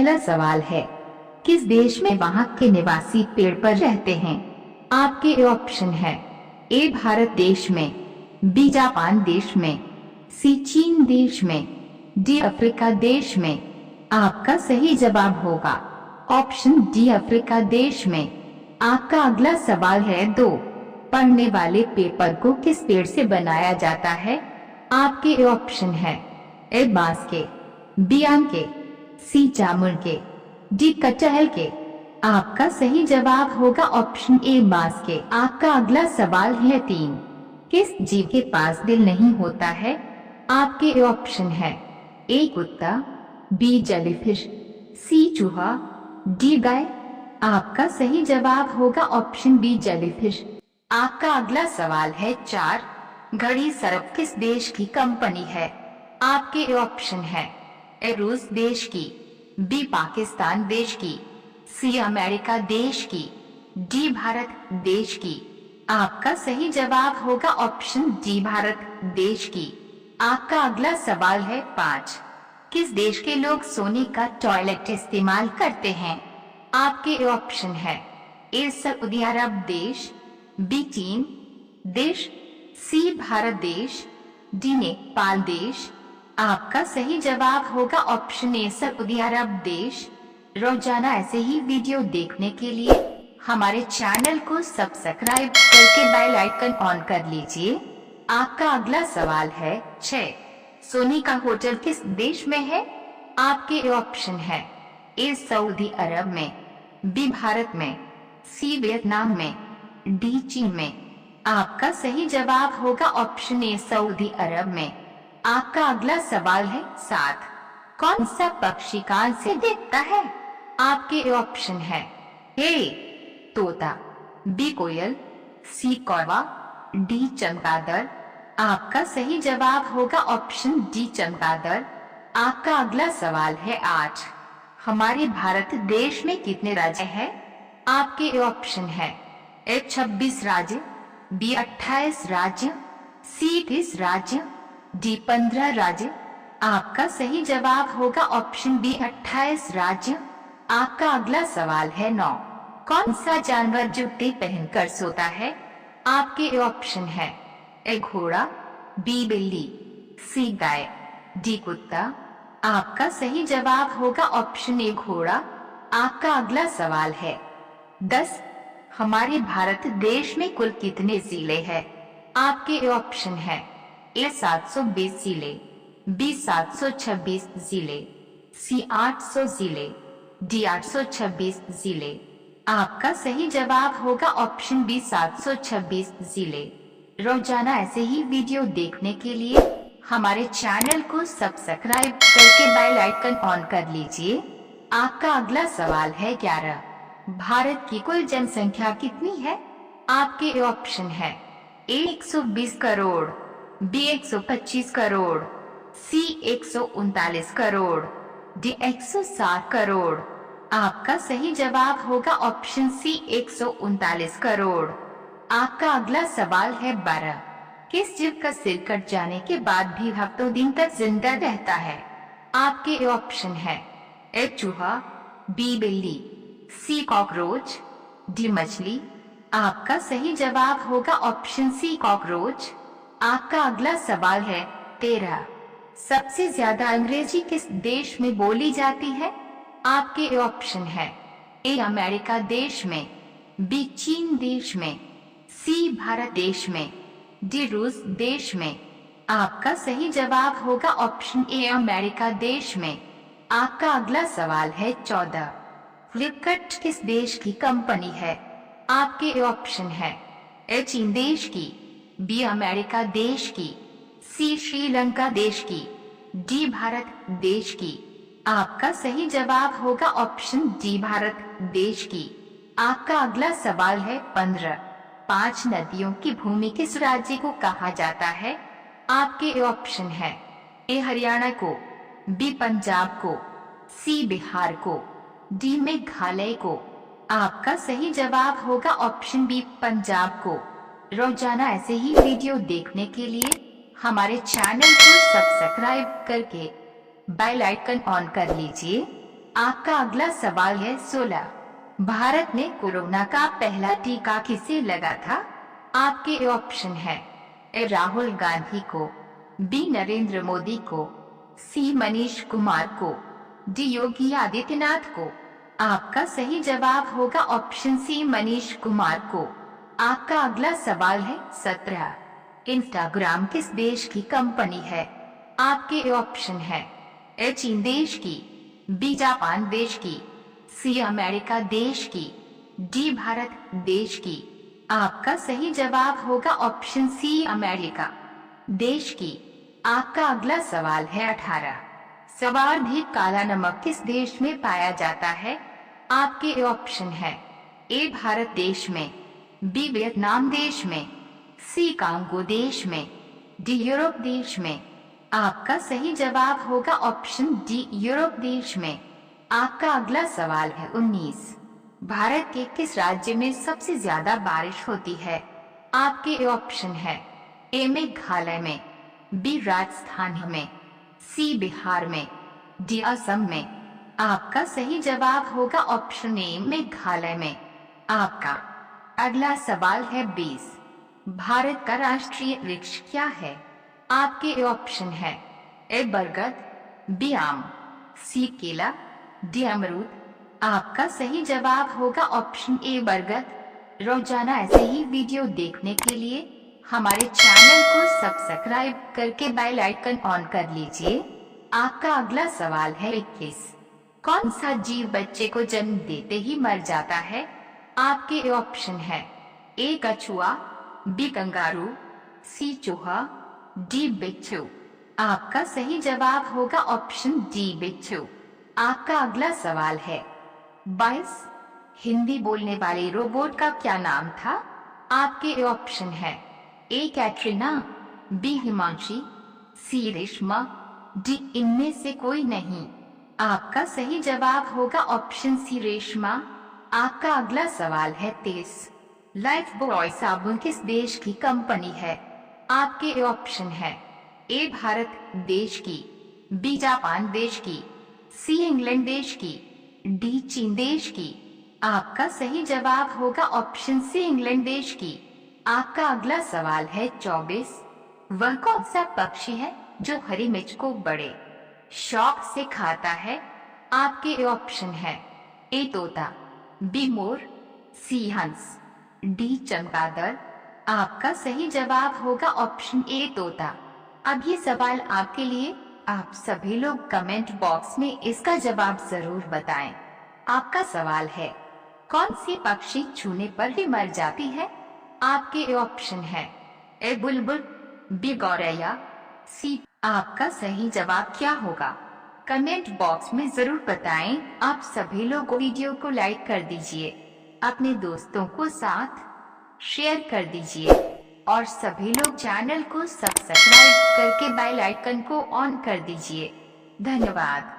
पहला सवाल है, किस देश में वहाँ के निवासी पेड़ पर रहते हैं? आपके ऑप्शन है, ए भारत देश में, बी जापान देश में, सी चीन देश में, डी अफ्रीका देश में। आपका सही जवाब होगा ऑप्शन डी अफ्रीका देश में। आपका अगला सवाल है, दो पढ़ने वाले पेपर को किस पेड़ से बनाया जाता है? आपके ऑप्शन है, ए बांस के, बी आम के, सी जामुन के, डी कटहल के। आपका सही जवाब होगा ऑप्शन ए बांस के। आपका अगला सवाल है, तीन किस जीव के पास दिल नहीं होता है? आपके ऑप्शन है, ए कुत्ता, बी जेलीफिश, सी चूहा, डी गाय। आपका सही जवाब होगा ऑप्शन बी जेलीफिश। आपका अगला सवाल है, चार घड़ी सर्फ किस देश की कंपनी है? आपके ऑप्शन है, ए रूस देश की, बी पाकिस्तान देश की, सी अमेरिका देश की, डी भारत देश की। आपका सही जवाब होगा ऑप्शन डी भारत देश की। आपका अगला सवाल है, पाँच किस देश के लोग सोने का टॉयलेट इस्तेमाल करते हैं? आपके ऑप्शन है, ए सऊदी अरब देश, बी चीन देश, सी भारत देश, डी नेपाल देश। आपका सही जवाब होगा ऑप्शन ए सऊदी अरब देश। रोजाना ऐसे ही वीडियो देखने के लिए हमारे चैनल को सब्सक्राइब करके बेल आइकन ऑन कर लीजिए। आपका अगला सवाल है, 6 सोने का होटल किस देश में है? आपके ऑप्शन है, ए सऊदी अरब में, बी भारत में, सी वियतनाम में, डी चीन में। आपका सही जवाब होगा ऑप्शन ए सऊदी अरब में। आपका अगला सवाल है, 7 कौन सा पक्षी कान से देखता है? आपके ऑप्शन है, ए तोता, बी कोयल, सी कौवा, डी चमगादड़। आपका सही जवाब होगा ऑप्शन डी चमगादड़। आपका अगला सवाल है, 8 हमारे भारत देश में कितने राज्य हैं? आपके ऑप्शन है, ए 26 राज्य, बी 28 राज्य, सी 30 राज्य, डी 15 राज्य। आपका सही जवाब होगा ऑप्शन बी 28 राज्य। आपका अगला सवाल है, 9 कौन सा जानवर जूते पहनकर सोता है? आपके ऑप्शन है, ए घोड़ा, बी बिल्ली, सी गाय, डी कुत्ता। आपका सही जवाब होगा ऑप्शन ए घोड़ा। आपका अगला सवाल है, 10 हमारे भारत देश में कुल कितने जिले हैं? आपके ऑप्शन है, ए 720 जिले, बी 726 जिले, सी 800 जिले, डी 826 जिले। आपका सही जवाब होगा ऑप्शन बी 726 जिले। रोजाना ऐसे ही वीडियो देखने के लिए हमारे चैनल को सब्सक्राइब करके बेल आइकन ऑन कर लीजिए। आपका अगला सवाल है, 11 भारत की कुल जनसंख्या कितनी है? आपके ऑप्शन है, ए 120 करोड़, बी 125 करोड़, सी 139 करोड़, डी 160 करोड़। आपका सही जवाब होगा ऑप्शन सी 139 करोड़। आपका अगला सवाल है, 12 किस जीव का सिर कट जाने के बाद भी हफ्तों दिन तक जिंदा रहता है? आपके ऑप्शन है, ए चूहा, बी बिल्ली, सी कॉकरोच, डी मछली। आपका सही जवाब होगा ऑप्शन सी कॉकरोच। आपका अगला सवाल है, 13 सबसे ज्यादा अंग्रेजी किस देश में बोली जाती है? आपके ऑप्शन है, ए अमेरिका देश में, बी चीन देश में, सी भारत देश में, डी रूस देश में। आपका सही जवाब होगा ऑप्शन ए अमेरिका देश में। आपका अगला सवाल है, 14 फ्लिपकार्ट किस देश की कंपनी है? आपके ऑप्शन है, ए चीन देश की, बी अमेरिका देश की, सी श्रीलंका देश की, डी भारत देश की। आपका सही जवाब होगा ऑप्शन डी भारत देश की। आपका अगला सवाल है, 15 5 नदियों की भूमि किस राज्य को कहा जाता है? आपके ऑप्शन है, ए हरियाणा को, बी पंजाब को, सी बिहार को, डी मेघालय को। आपका सही जवाब होगा ऑप्शन बी पंजाब को। रोजाना ऐसे ही वीडियो देखने के लिए हमारे चैनल को सब्सक्राइब करके बेल आइकन ऑन कर लीजिए। आपका अगला सवाल है 16। भारत में कोरोना का पहला टीका किसे लगा था? आपके ऑप्शन है ए राहुल गांधी को, बी नरेंद्र मोदी को, सी मनीष कुमार को, डी योगी आदित्यनाथ को। आपका सही जवाब होगा ऑप्शन सी मनीष कुमार को। आपका अगला सवाल है 17। इंस्टाग्राम किस देश की कंपनी है? आपके ऑप्शन है ए चीन देश की, बी जापान देश की, सी अमेरिका देश की, डी भारत देश की। आपका सही जवाब होगा ऑप्शन सी अमेरिका देश की। आपका अगला सवाल है 18। सर्वाधिक काला नमक किस देश में पाया जाता है? आपके ऑप्शन है ए भारत देश में, बी वियतनाम देश में, सी कांगो देश में, डी यूरोप देश में। आपका सही जवाब होगा ऑप्शन डी यूरोप देश में। आपका अगला सवाल है 19। भारत के किस राज्य में सबसे ज्यादा बारिश होती है? आपके ऑप्शन है ए मेघालय में, बी राजस्थान में, सी बिहार में, डी असम में। आपका सही जवाब होगा ऑप्शन ए मेघालय में। आपका अगला सवाल है 20। भारत का राष्ट्रीय वृक्ष क्या है? आपके ऑप्शन है ए बरगद, बी आम, सी केला, डी अमरूद। आपका सही जवाब होगा ऑप्शन ए बरगद। रोजाना ऐसे ही वीडियो देखने के लिए हमारे चैनल को सब्सक्राइब करके बेल आइकन ऑन कर लीजिए। आपका अगला सवाल है 21। कौन सा जीव बच्चे को जन्म देते ही मर जाता है? आपके ऑप्शन है ए कछुआ, बी कंगारू, सी चूहा, डी बिच्छू। आपका सही जवाब होगा ऑप्शन डी बिच्छू। आपका अगला सवाल है 22। हिंदी बोलने वाले रोबोट का क्या नाम था? आपके ऑप्शन है ए कैटरीना, बी हिमांशी, सी रेशमा, डी इनमें से कोई नहीं। आपका सही जवाब होगा ऑप्शन सी रेशमा। आपका अगला सवाल है 23। लाइफ बॉय साबुन किस देश की कंपनी है? आपके ऑप्शन है ए भारत देश की, बी जापान देश की, सी इंग्लैंड देश की, डी चीन देश की। आपका सही जवाब होगा ऑप्शन सी इंग्लैंड देश की। आपका अगला सवाल है 24। वह कौन सा पक्षी है जो हरी मिर्च को बड़े शौक से खाता है? आपके ऑप्शन है ए तोता, बी मोर, सी हंस, डी चमगादड़। आपका सही जवाब होगा ऑप्शन ए तोता। अब ये सवाल आपके लिए, आप सभी लोग कमेंट बॉक्स में इसका जवाब जरूर बताएं। आपका सवाल है कौन सी पक्षी छूने पर ही मर जाती है? आपके ऑप्शन है ए बुलबुल, बी गौरैया, सी। आपका सही जवाब क्या होगा? कमेंट बॉक्स में जरूर बताएं। आप सभी लोग वीडियो को लाइक कर दीजिए, अपने दोस्तों को साथ शेयर कर दीजिए और सभी लोग चैनल को सब्सक्राइब करके बेल आइकन को ऑन कर दीजिए। धन्यवाद।